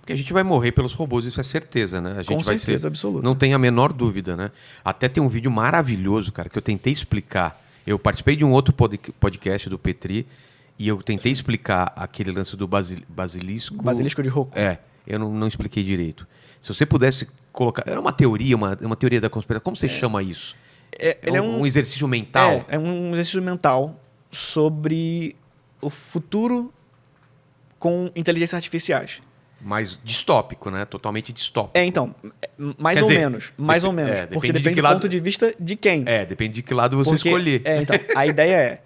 Que a gente vai morrer pelos robôs, isso é certeza, né? A gente Com vai certeza absoluta. Não tem a menor dúvida, né? Até tem um vídeo maravilhoso, cara, que eu tentei explicar. Eu participei de um outro podcast do Petri e eu tentei explicar aquele lance do basilisco. Basilisco de Rocco. Eu não expliquei direito. Se você pudesse colocar... Era uma teoria, uma teoria da conspiração. Como você chama isso? Ele é um exercício mental? É um exercício mental sobre o futuro com inteligências artificiais. Mais distópico, né? Totalmente distópico. Então, mais ou menos. Porque depende do ponto de vista de quem. Depende de que lado você escolher. Então, a ideia é...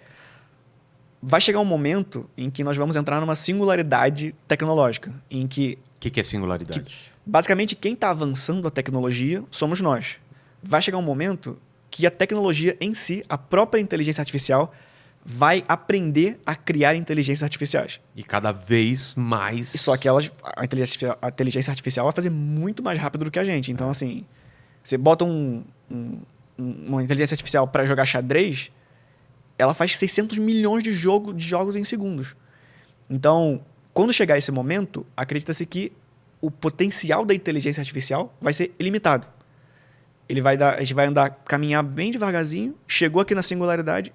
Vai chegar um momento em que nós vamos entrar numa singularidade tecnológica, em que... O que é singularidade? Basicamente, quem está avançando a tecnologia somos nós. Vai chegar um momento que a tecnologia em si, a própria inteligência artificial, vai aprender a criar inteligências artificiais. E cada vez mais... Só que a inteligência artificial vai fazer muito mais rápido do que a gente. Então, assim, você bota uma inteligência artificial para jogar xadrez, ela faz 600 milhões de jogos em segundos. Então, quando chegar esse momento, acredita-se que o potencial da inteligência artificial vai ser ilimitado. A gente vai caminhar bem devagarzinho, chegou aqui na singularidade...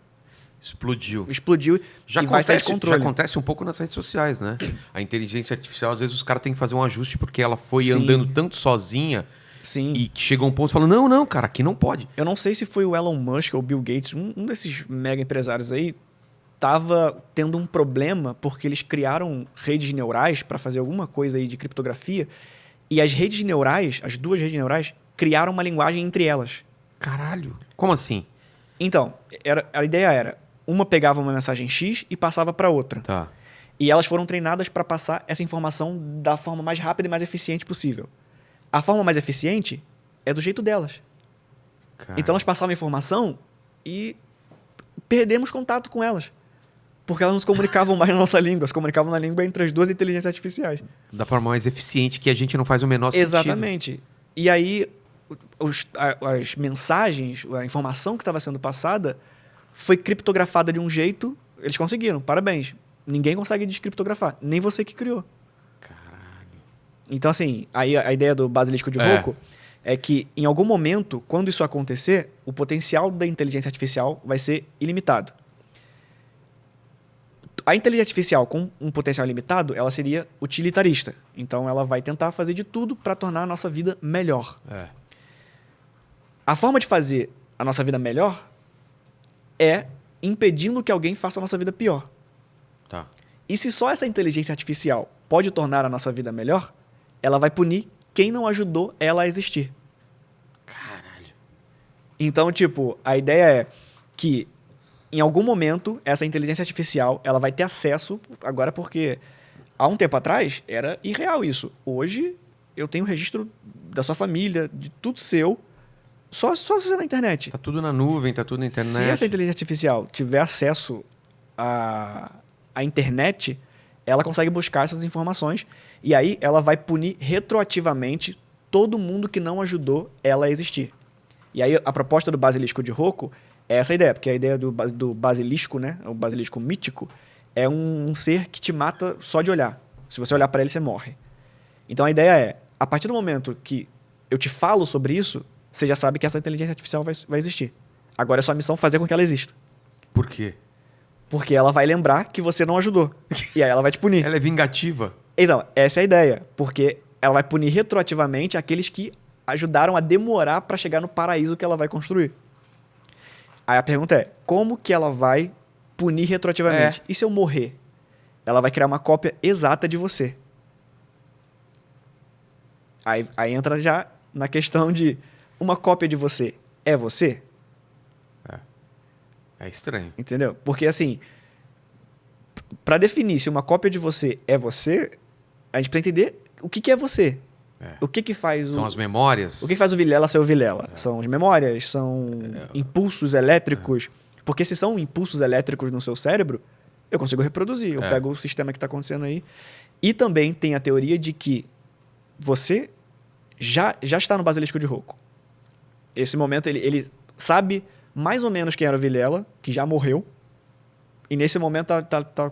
Explodiu e vai sair de controle. Já acontece um pouco nas redes sociais, né? A inteligência artificial, às vezes os caras têm que fazer um ajuste porque ela foi andando tanto sozinha e que chegou um ponto falando, não, cara, aqui não pode. Eu não sei se foi o Elon Musk ou o Bill Gates, um desses mega empresários aí, tava tendo um problema porque eles criaram redes neurais para fazer alguma coisa aí de criptografia e as redes neurais, as duas redes neurais, criaram uma linguagem entre elas. Caralho. Como assim? Então, a ideia era, uma pegava uma mensagem X e passava para outra. Tá. E elas foram treinadas para passar essa informação da forma mais rápida e mais eficiente possível. A forma mais eficiente é do jeito delas. Caralho. Então elas passavam a informação e perdemos contato com elas. Porque elas não se comunicavam mais na nossa língua, se comunicavam na língua entre as duas inteligências artificiais. Da forma mais eficiente que a gente não faz o menor sentido. Exatamente. E aí, as mensagens, a informação que estava sendo passada foi criptografada de um jeito... Eles conseguiram, parabéns. Ninguém consegue descriptografar, nem você que criou. Caralho. Então, assim, aí a ideia do basilisco de Rocco é que, em algum momento, quando isso acontecer, o potencial da inteligência artificial vai ser ilimitado. A inteligência artificial com um potencial limitado, ela seria utilitarista. Então, ela vai tentar fazer de tudo para tornar a nossa vida melhor. A forma de fazer a nossa vida melhor é impedindo que alguém faça a nossa vida pior. Tá. E se só essa inteligência artificial pode tornar a nossa vida melhor, ela vai punir quem não ajudou ela a existir. Caralho. Então, tipo, a ideia é que em algum momento, essa inteligência artificial ela vai ter acesso, agora porque há um tempo atrás era irreal isso. Hoje, eu tenho registro da sua família, de tudo seu, só você na internet. Tá tudo na nuvem, tá tudo na internet. Se essa inteligência artificial tiver acesso à internet, ela consegue buscar essas informações e aí ela vai punir retroativamente todo mundo que não ajudou ela a existir. E aí a proposta do basilisco de Rocco é essa ideia, porque a ideia do basilisco, né, o basilisco mítico, é um ser que te mata só de olhar. Se você olhar para ele, você morre. Então a ideia é, a partir do momento que eu te falo sobre isso, você já sabe que essa inteligência artificial vai existir. Agora é sua missão fazer com que ela exista. Por quê? Porque ela vai lembrar que você não ajudou. E aí ela vai te punir. Ela é vingativa? Então, essa é a ideia. Porque ela vai punir retroativamente aqueles que ajudaram a demorar para chegar no paraíso que ela vai construir. Aí a pergunta é, como que ela vai punir retroativamente? E se eu morrer? Ela vai criar uma cópia exata de você. Aí entra já na questão de uma cópia de você é você? É estranho. Entendeu? Porque assim, para definir se uma cópia de você é você, a gente precisa entender o que é você. O que faz São as memórias? O que faz o Vilela ser o Vilela? São as memórias, são impulsos elétricos. Porque se são impulsos elétricos no seu cérebro, eu consigo reproduzir. Eu pego o sistema que está acontecendo aí. E também tem a teoria de que você já está no basilisco de Rocco. Esse momento ele sabe mais ou menos quem era o Vilela, que já morreu. E nesse momento tá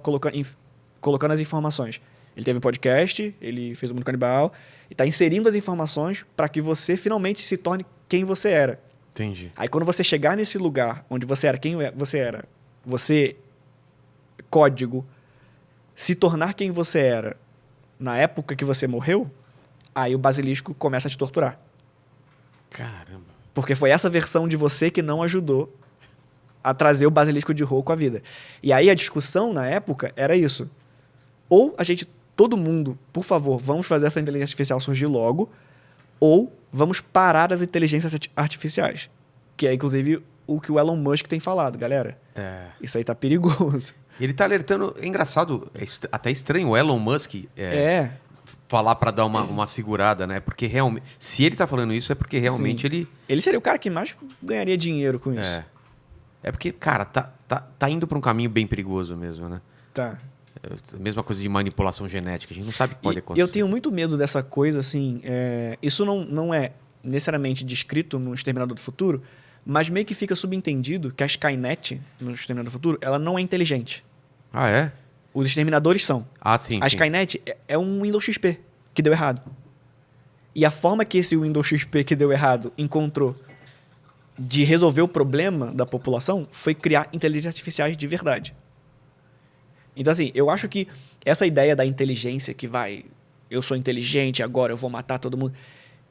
colocando as informações. Ele teve um podcast, ele fez o Mundo Canibal, e está inserindo as informações para que você finalmente se torne quem você era. Entendi. Aí quando você chegar nesse lugar onde você era quem você era, você, código, se tornar quem você era na época que você morreu, aí o basilisco começa a te torturar. Caramba. Porque foi essa versão de você que não ajudou a trazer o basilisco de Rouco à vida. E aí a discussão na época era isso. Ou a gente, todo mundo, por favor, vamos fazer essa inteligência artificial surgir logo, ou vamos parar as inteligências artificiais. Que é, inclusive, o que o Elon Musk tem falado, galera. Isso aí tá perigoso. Ele tá alertando... É engraçado, até estranho o Elon Musk falar para dar uma segurada, né? Porque realmente... Se ele tá falando isso, é porque realmente Sim. ele... Ele seria o cara que mais ganharia dinheiro com isso. É porque, cara, tá indo para um caminho bem perigoso mesmo, né? Tá. Mesma coisa de manipulação genética. A gente não sabe o que pode acontecer. Eu tenho muito medo dessa coisa, assim... isso não é necessariamente descrito no Exterminador do Futuro, mas meio que fica subentendido que a Skynet, no Exterminador do Futuro, ela não é inteligente. Ah, é? Os Exterminadores são. Ah, sim, A Skynet é um Windows XP que deu errado. E a forma que esse Windows XP que deu errado encontrou de resolver o problema da população foi criar inteligências artificiais de verdade. Então, assim, eu acho que essa ideia da inteligência que vai... Eu sou inteligente, agora eu vou matar todo mundo...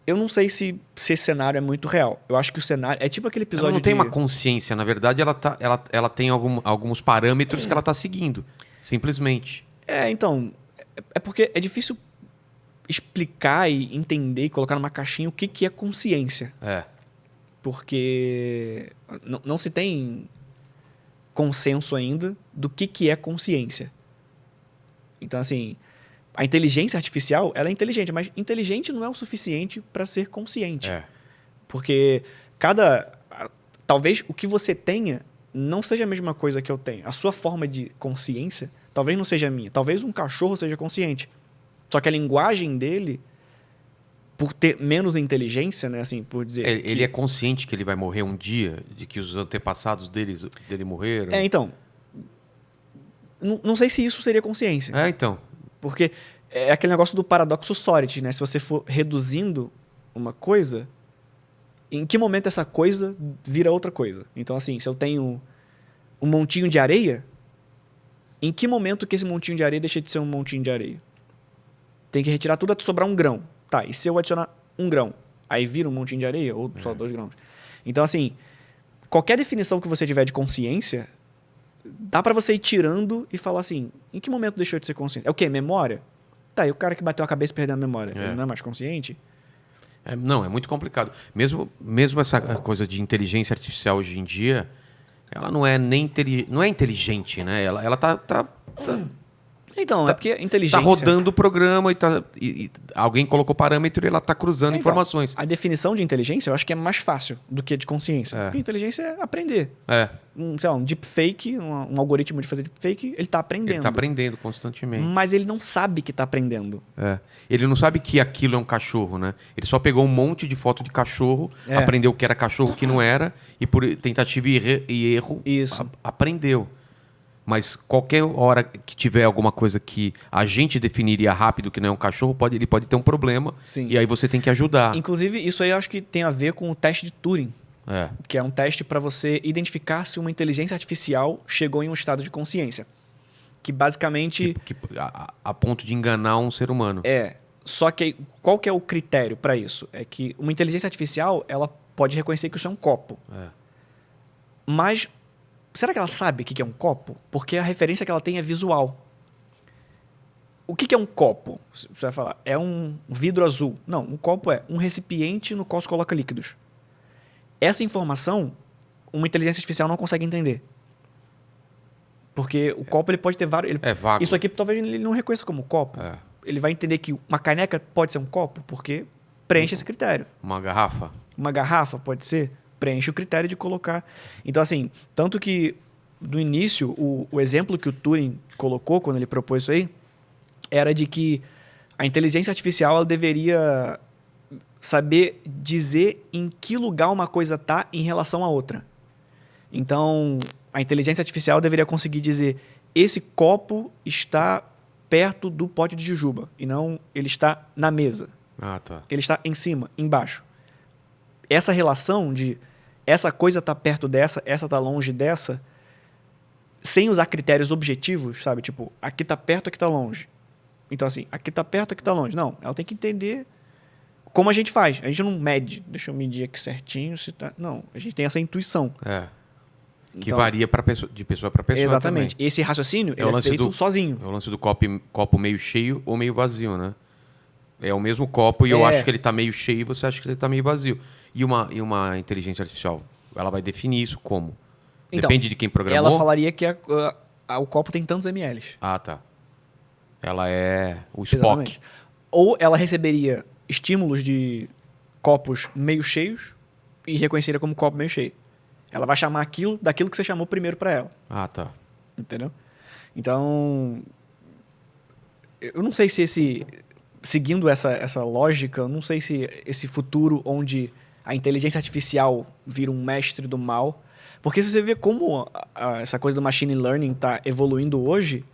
Eu não sei se esse cenário é muito real. Eu acho que o cenário... É tipo aquele episódio ela não tem uma consciência. Na verdade, ela tem alguns parâmetros que ela tá seguindo. Simplesmente. Então... É porque é difícil explicar e entender e colocar numa caixinha o que é consciência. Porque não se tem consenso ainda do que é consciência. Então, assim... A inteligência artificial, ela é inteligente, mas inteligente não é o suficiente para ser consciente. Porque talvez o que você tenha não seja a mesma coisa que eu tenho. A sua forma de consciência talvez não seja a minha. Talvez um cachorro seja consciente. Só que a linguagem dele, por ter menos inteligência, né, assim, por dizer... Ele é consciente que ele vai morrer um dia, de que os antepassados dele morreram? Então... Não sei se isso seria consciência. Então... Porque é aquele negócio do paradoxo Sócrates, né? Se você for reduzindo uma coisa, em que momento essa coisa vira outra coisa? Então, assim, se eu tenho um montinho de areia, em que momento que esse montinho de areia deixa de ser um montinho de areia? Tem que retirar tudo até sobrar um grão. Tá, e se eu adicionar um grão? Aí vira um montinho de areia ou só 2 grãos? Então, assim, qualquer definição que você tiver de consciência... Dá pra você ir tirando e falar assim, em que momento deixou de ser consciente? É o quê? Memória? Tá, e o cara que bateu a cabeça e perdeu a memória, ele não é mais consciente? Não, é muito complicado. Mesmo essa coisa de inteligência artificial hoje em dia, ela não é nem não é inteligente, né? Ela tá Então, é porque inteligência... Tá rodando o programa e alguém colocou parâmetro e ela tá cruzando informações. A definição de inteligência eu acho que é mais fácil do que de consciência. Porque inteligência é aprender. Sei lá, um deepfake, um algoritmo de fazer deepfake, ele tá aprendendo. Ele tá aprendendo constantemente. Mas ele não sabe que tá aprendendo. Ele não sabe que aquilo é um cachorro, né? Ele só pegou um monte de foto de cachorro, aprendeu que era cachorro, que não era, e por tentativa e erro, aprendeu. Mas qualquer hora que tiver alguma coisa que a gente definiria rápido que não é um cachorro, ele pode ter um problema. Sim. E aí você tem que ajudar. Inclusive, isso aí eu acho que tem a ver com o teste de Turing. Que é um teste para você identificar se uma inteligência artificial chegou em um estado de consciência. Que basicamente... A ponto de enganar um ser humano. Só que qual que é o critério para isso? É que uma inteligência artificial ela pode reconhecer que isso é um copo. Mas... Será que ela sabe o que é um copo? Porque a referência que ela tem é visual. O que é um copo? Você vai falar, é um vidro azul. Não, um copo é um recipiente no qual se coloca líquidos. Essa informação, uma inteligência artificial não consegue entender. Porque o copo ele pode ter vários... vago. Isso aqui talvez ele não reconheça como copo. Ele vai entender que uma caneca pode ser um copo, porque preenche esse critério. Uma garrafa? Uma garrafa pode ser... preenche o critério de colocar. Então, assim, tanto que no início, o exemplo que o Turing colocou quando ele propôs isso aí, era de que a inteligência artificial ela deveria saber dizer em que lugar uma coisa está em relação a outra. Então, a inteligência artificial deveria conseguir dizer esse copo está perto do pote de jujuba. E não ele está na mesa. Ah, tá. Ele está em cima, embaixo. Essa relação de essa coisa tá perto dessa, essa tá longe dessa, sem usar critérios objetivos, sabe? Tipo, aqui tá perto, aqui tá longe. Então, assim, aqui tá perto, aqui tá longe. Não, ela tem que entender como a gente faz. A gente não mede, deixa eu medir aqui certinho. Se tá... Não, a gente tem essa intuição. Que então, varia de pessoa para pessoa. Exatamente. Também. Esse raciocínio ele é feito sozinho. É o lance do copo meio cheio ou meio vazio, né? É o mesmo copo e eu acho que ele tá meio cheio e você acha que ele tá meio vazio. E uma inteligência artificial, ela vai definir isso como? Então, depende de quem programou? Ela falaria que o copo tem tantos ml. Ah, tá. Ela é o Spock. Exatamente. Ou ela receberia estímulos de copos meio cheios e reconheceria como copo meio cheio. Ela vai chamar aquilo daquilo que você chamou primeiro para ela. Ah, tá. Entendeu? Então, eu não sei se seguindo essa lógica, eu não sei se esse futuro onde a inteligência artificial vira um mestre do mal. Porque se você vê como essa coisa do machine learning está evoluindo hoje,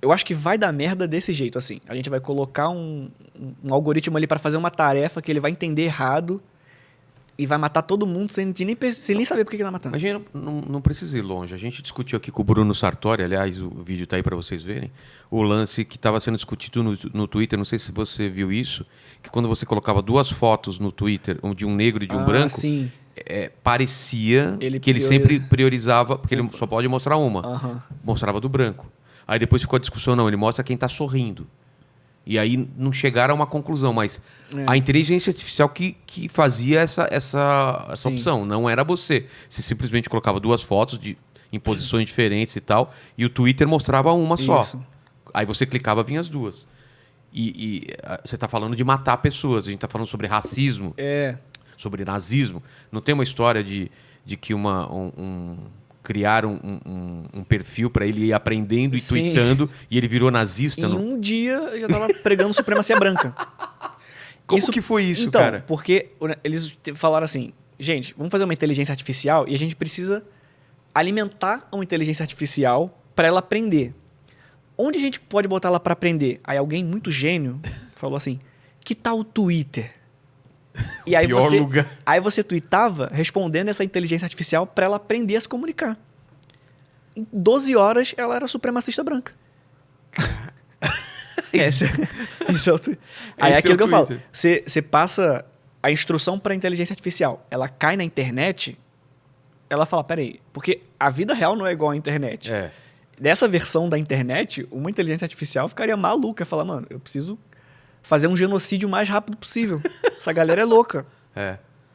eu acho que vai dar merda desse jeito, assim. A gente vai colocar um algoritmo ali para fazer uma tarefa que ele vai entender errado e vai matar todo mundo sem nem saber por que ele tá matando. A gente não precisa ir longe. A gente discutiu aqui com o Bruno Sartori, aliás, o vídeo tá aí para vocês verem, o lance que estava sendo discutido no Twitter, não sei se você viu isso, que quando você colocava 2 fotos no Twitter, de um negro e de um branco, sim. Parecia que ele sempre priorizava, porque ele só pode mostrar uma. Mostrava do branco. Aí depois ficou a discussão, não, ele mostra quem está sorrindo. E aí não chegaram a uma conclusão, mas a inteligência artificial que fazia essa opção, não era você. Você simplesmente colocava 2 fotos em posições diferentes e tal, e o Twitter mostrava uma só. Isso. Aí você clicava, vinha as 2. E você está falando de matar pessoas, a gente está falando sobre racismo, sobre nazismo. Não tem uma história de que criaram um perfil para ele ir aprendendo e tweetando e ele virou nazista. Um dia eu já estava pregando supremacia branca. Como que foi isso, então, cara? Porque eles falaram assim, gente, vamos fazer uma inteligência artificial e a gente precisa alimentar uma inteligência artificial para ela aprender. Onde a gente pode botar ela para aprender? Aí alguém muito gênio falou assim, que tal o Twitter? E aí você tweetava respondendo essa inteligência artificial para ela aprender a se comunicar. Em 12 horas, ela era supremacista branca. Esse é o aí é aquilo que eu falo. Você passa a instrução para a inteligência artificial. Ela cai na internet, ela fala, peraí, porque a vida real não é igual à internet. Nessa versão da internet, uma inteligência artificial ficaria maluca. Falar, mano, eu preciso fazer um genocídio o mais rápido possível. Essa galera é louca.